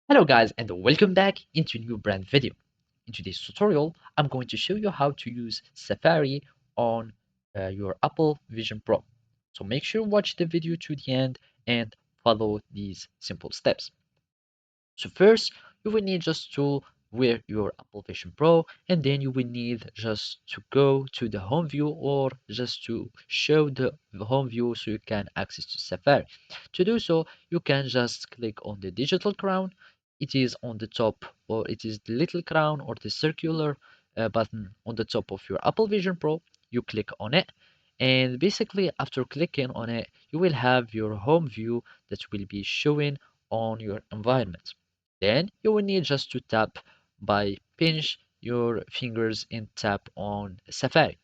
Hello guys and welcome back into a new brand video. In today's tutorial, I'm going to show you how to use Safari on your Apple Vision Pro. So make sure to watch the video to the end and follow these simple steps. So first, you will need just to wear your Apple Vision Pro, and then you will need just to go to the home view or just to show the home view so you can access to Safari. To do so, you can just click on the digital crown. It is on the top, or it is the little crown or the circular button on the top of your Apple Vision Pro. You click on it, and basically after clicking on it, you will have your home view that will be showing on your environment. Then you will need just to tap by pinch your fingers and tap on Safari.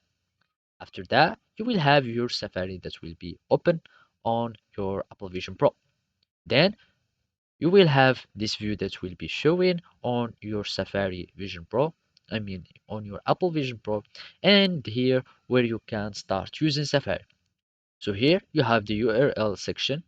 After that, you will have your Safari that will be open on your Apple Vision Pro. Then you will have this view that will be showing on your Safari Vision Pro. I mean, on your Apple Vision Pro, and here where you can start using Safari. So here you have the URL section.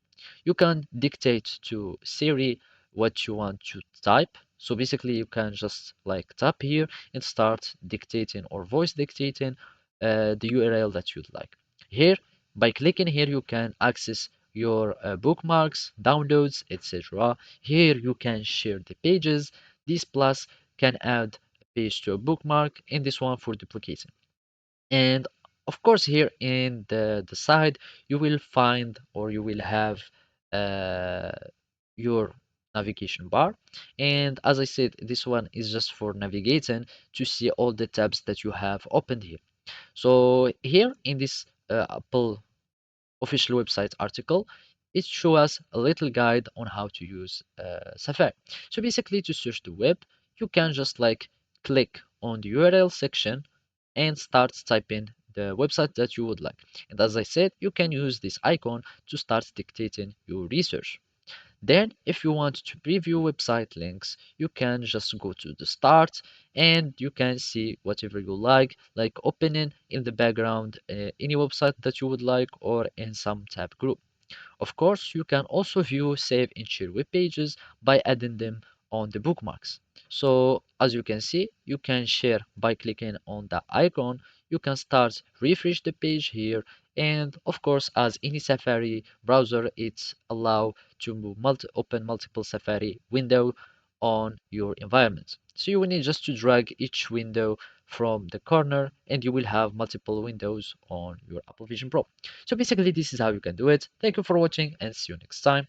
You can dictate to Siri what you want to type. So basically you can just like tap here and start dictating or voice dictating the URL that you'd like. Here, by clicking here, you can access your bookmarks, downloads, etc. Here you can share the pages. This plus can add a page to a bookmark and this one for duplicating. And of course, here in the side, you will find or you will have uh, your navigation bar. And as I said, this one is just for navigating to see all the tabs that you have opened here. So here in this Apple official website article, it shows us a little guide on how to use Safari. So basically, to search the web, you can just like click on the URL section and start typing the website that you would like. And as I said, you can use this icon to start dictating your research. Then, if you want to preview website links, you can just go to the start and you can see whatever you like opening in the background any website that you would like or in some tab group. Of course, you can also view, save, and share web pages by adding them on the bookmarks. So, as you can see, you can share by clicking on the icon. You can start refresh the page here, and of course, as any Safari browser, it's allow to open multiple Safari window on your environment. So you will need just to drag each window from the corner, and you will have multiple windows on your Apple Vision Pro. So basically, this is how you can do it. Thank you for watching and see you next time.